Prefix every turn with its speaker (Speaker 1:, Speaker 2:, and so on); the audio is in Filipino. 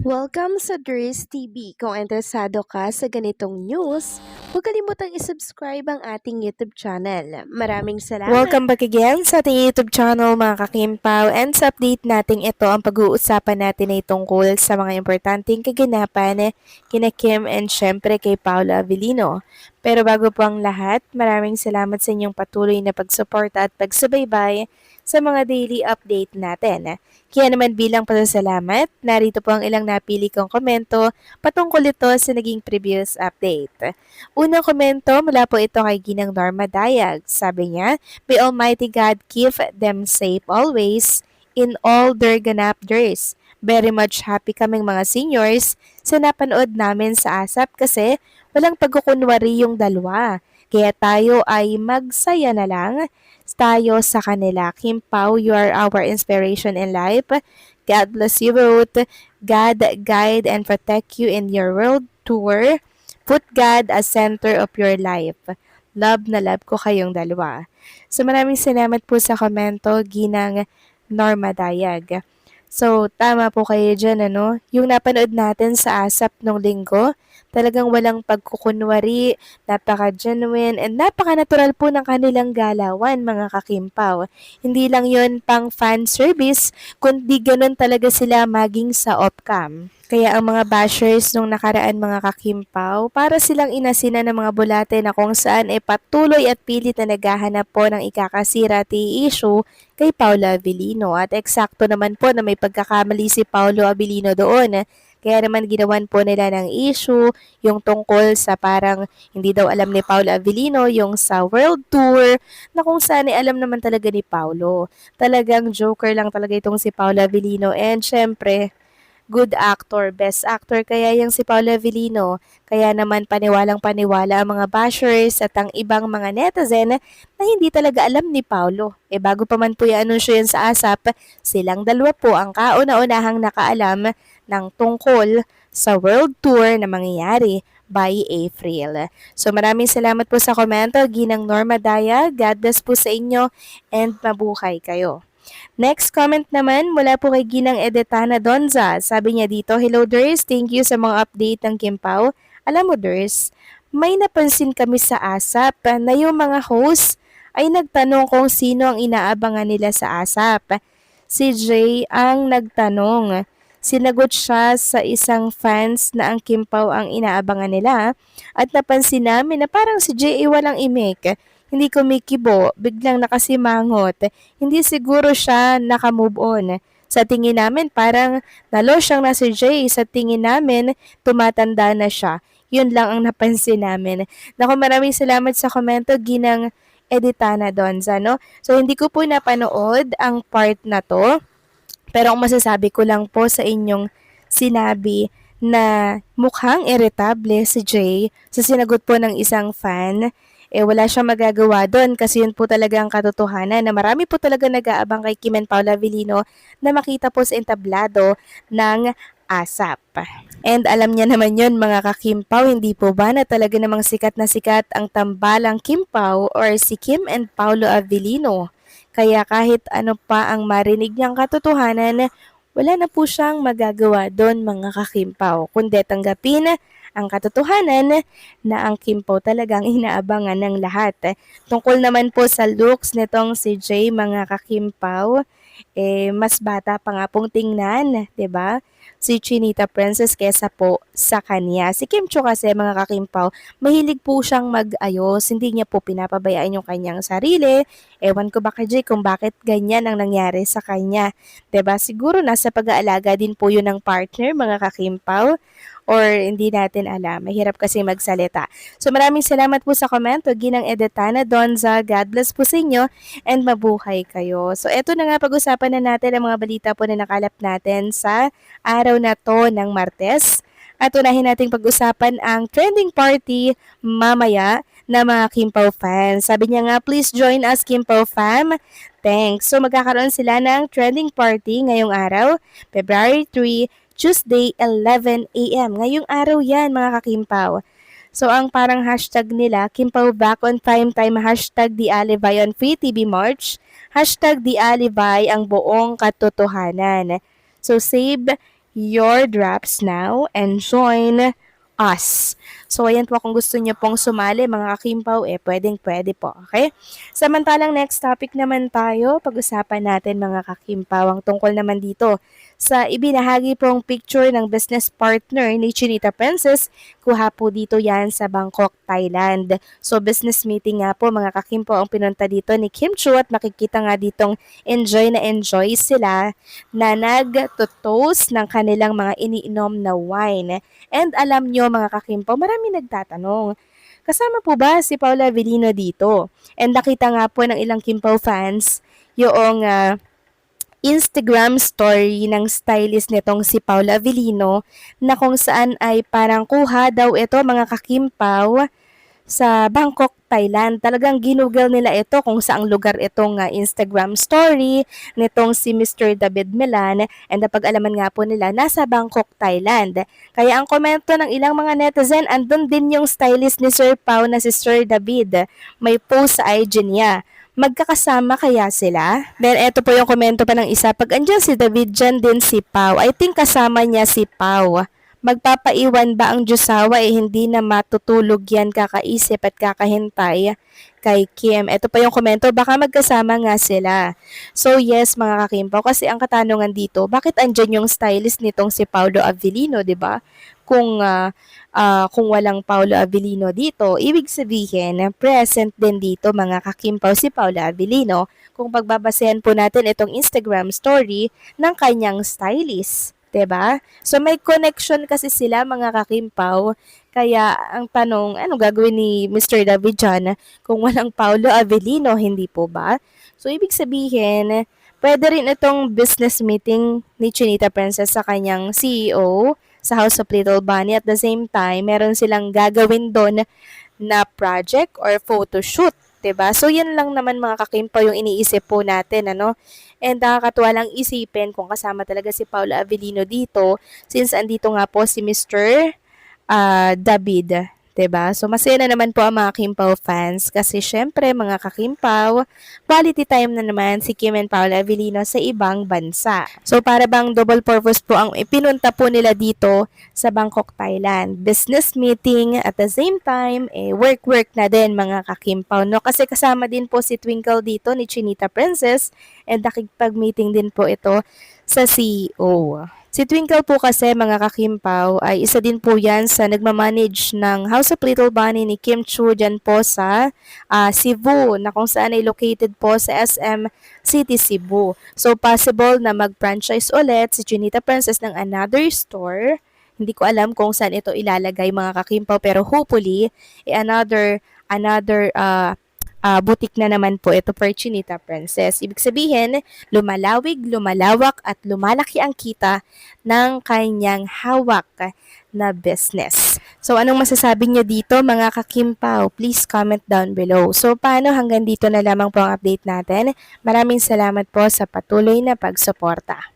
Speaker 1: Welcome sa Dries TV. Kung interesado ka sa ganitong news, huwag kalimutang isubscribe ang ating YouTube channel. Maraming salamat!
Speaker 2: Welcome back again sa ating YouTube channel mga kakimpaw, and sa update natin ito ang pag-uusapan natin ay tungkol sa mga importanteng kaganapan kina Kim and syempre kay Paula Avellino. Pero bago po ang lahat, maraming salamat sa inyong patuloy na pagsuporta at pagsubaybay sa mga daily update natin. Kaya naman bilang pasasalamat, narito po ang ilang napili kong komento patungkol ito sa naging previous update. Unang komento mula po ito kay Ginang Norma Dayag. Sabi niya, "May Almighty God keep them safe always in all their ganap days. Very much happy kaming mga seniors sa napanood namin sa ASAP kasi walang pagkukunwari yung dalawa. Kaya tayo ay magsaya na lang tayo sa kanila. Kim Pao, you are our inspiration in life. God bless you both. God guide and protect you in your world tour. Put God as center of your life. Love na love ko kayong dalawa." So maraming salamat po sa komento, Ginang Norma Dayag. So, tama po kayo dyan, ano? Yung napanood natin sa ASAP nung linggo, talagang walang pagkukunwari, napaka-genuine, and napaka-natural po ng kanilang galawan, mga kakimpaw. Hindi lang yon pang fan service, kundi ganun talaga sila maging sa off-cam. Kaya ang mga bashers nung nakaraan mga kakimpaw, para silang inasina ng mga bulate na kung saan ay patuloy at pilit na naghahanap po ng ikakasira at issue kay Paula Avellino. At eksakto naman po na may pagkakamali si Paolo Avellino doon. Kaya naman ginawan po nila ng issue yung tungkol sa parang hindi daw alam ni Paolo Avellino yung sa world tour na kung saan ay alam naman talaga ni Paolo. Talagang joker lang talaga itong si Paolo Avellino, and syempre good actor, best actor kaya yung si Paolo Avellino. Kaya naman paniwalang paniwala ang mga bashers at ang ibang mga netizen na hindi talaga alam ni Paolo. Bago pa man po i-anunsyo yan sa ASAP, silang dalawa po ang kauna-unahang nakaalam ng tungkol sa world tour na mangyayari by April. So maraming salamat po sa komento, Ginang Norma Daya. God bless po sa inyo and mabuhay kayo. Next comment naman mula po kay Ginang Edetana Donza. Sabi niya dito, "Hello Ders, thank you sa mga update ng Kim Pao. Alam mo Ders, may napansin kami sa ASAP na yung mga host ay nagtanong kung sino ang inaabangan nila sa ASAP. Si Jay ang nagtanong. Sinagot siya sa isang fans na ang Kim Pao ang inaabangan nila at napansin namin na parang si Jay ay walang imik. Hindi kumikibo, biglang nakasimangot. Hindi siguro siya nakamove on. Sa tingin namin parang nalo siyang na si Jay. Sa tingin namin tumatanda na siya. Yun lang ang napansin namin." Naku, maraming salamat sa komento, Ginang Editana Donza, no? So, hindi ko po napanood ang part na to. Pero ang masasabi ko lang po sa inyong sinabi na mukhang irritable si Jay sa sinagot po ng isang fan, wala siyang magagawa doon kasi yun po talaga ang katotohanan na marami po talaga nag-aabang kay Kim and Paula Avellino na makita po sa entablado ng ASAP. And alam niya naman yun mga kakimpaw, hindi po ba na talaga namang sikat na sikat ang tambalang Kim Pao or si Kim and Paolo Avellino. Kaya kahit ano pa ang marinig niyang katotohanan, wala na po siyang magagawa doon mga kakimpaw, kundi tanggapin ang katotohanan na ang Kimpaw talagang inaabangan ng lahat. Tungkol naman po sa looks nitong si Jay mga kakimpaw, mas bata pa nga pong tingnan, 'di ba? Si Chinita Princess kesa po sa kanya. Si Kim Cho kasi mga kakimpaw, mahilig po siyang mag-ayos, hindi niya po pinapabayaan yung kanyang sarili. Ewan ko ba kay Jay kung bakit ganyan ang nangyari sa kanya. 'Di ba? Siguro nasa pag-aalaga din po yun ng partner mga kakimpaw, or hindi natin alam. Mahirap kasi magsalita. So maraming salamat po sa komento, Ginang Edetana Donza. God bless po sa inyo and mabuhay kayo. So eto na nga, pag-usapan na natin ang mga balita po na nakalap natin sa araw na to ng Martes. At unahin nating pag-usapan ang trending party mamaya na mga Kimpaw fans. Sabi niya nga, "Please join us Kimpaw fam." Thanks. So magkakaroon sila ng trending party ngayong araw, February 3, Tuesday, 11 a.m. Ngayong araw yan, mga kakimpaw. So, ang parang hashtag nila, Kimpaw Back on Primetime, hashtag The Alibay on Free TV March, hashtag The Alibay ang buong katotohanan. So, save your drafts now and join us. So, ayan po, kung gusto niyo pong sumali, mga kakimpaw, pwedeng-pwede po, okay? Samantalang next topic naman tayo, pag-usapan natin mga kakimpaw, ang tungkol naman dito sa ibinahagi pong picture ng business partner ni Chinita Princess, kuha po dito yan sa Bangkok, Thailand. So, business meeting nga po mga kakimpaw ang pinunta dito ni Kim Chu at makikita nga ditong enjoy na enjoy sila na nag-toast ng kanilang mga iniinom na wine. And alam nyo mga kakimpaw, marami nagtatanong, kasama po ba si Paula Avellino dito? And nakita nga po ng ilang Kimpaw fans yung Instagram story ng stylist nitong si Paula Avellino na kung saan ay parang kuha daw ito mga kakimpaw sa Bangkok, Thailand. Talagang ginugol nila ito kung saang lugar itong Instagram story nitong si Mr. David Milan, and napag-alaman nga po nila nasa Bangkok, Thailand. Kaya ang komento ng ilang mga netizen, andun din yung stylist ni Sir Pao na si Sir David. May post sa IG niya. Magkakasama kaya sila? Then eto po yung komento pa ng isa. Pag andyan si David, dyan din si Pao. I think kasama niya si Pao. Magpapaiwan ba ang Diyosawa hindi na matutulog yan kakaisip at kakahintay kay Kim. Ito pa yung komento, baka magkasama nga sila. So yes mga kakimpaw, kasi ang katanungan dito, bakit andyan yung stylist nitong si Paolo Avellino, 'di ba? Kung walang Paolo Avellino dito, ibig sabihin present din dito mga kakimpaw si Paolo Avellino kung pagbabasehan po natin itong Instagram story ng kanyang stylist. 'Di ba? So may connection kasi sila mga kakimpaw. Kaya ang tanong, ano gagawin ni Mr. David dyan kung walang Paolo Avellino, hindi po ba? So ibig sabihin, pwede rin itong business meeting ni Chinita Princess sa kanyang CEO sa House of Little Bunny. At the same time, meron silang gagawin doon na project or photo shoot. 'Di ba? So yan lang naman mga kakimpaw yung iniisip po natin, ano? And nakakatuwa lang isipin kung kasama talaga si Paula Avellino dito since andito nga po si Mr. David. 'Di ba? So masaya na naman po ang mga Kimpaw fans kasi syempre mga kakimpaw, quality time na naman si Kim and Paula Avellino sa ibang bansa. So para bang double purpose po ang ipinunta po nila dito sa Bangkok, Thailand. Business meeting at the same time, work na din mga kakimpaw. No? Kasi kasama din po si Twinkle dito ni Chinita Princess and nakikipag-meeting din po ito sa CEO. Si Twinkle po kasi mga kakimpaw ay isa din po yan sa nagmamanage ng House of Little Bunny ni Kim Chu dyan po sa Cebu na kung saan ay located po sa SM City Cebu. So possible na mag-franchise ulit si Chinita Princess ng another store. Hindi ko alam kung saan ito ilalagay mga kakimpaw pero hopefully another butik na naman po ito for Chinita Princess. Ibig sabihin, lumalawig, lumalawak at lumalaki ang kita ng kanyang hawak na business. So anong masasabi niyo dito mga kakimpaw? Please comment down below. So paano, hanggang dito na lamang po ang update natin. Maraming salamat po sa patuloy na pagsuporta.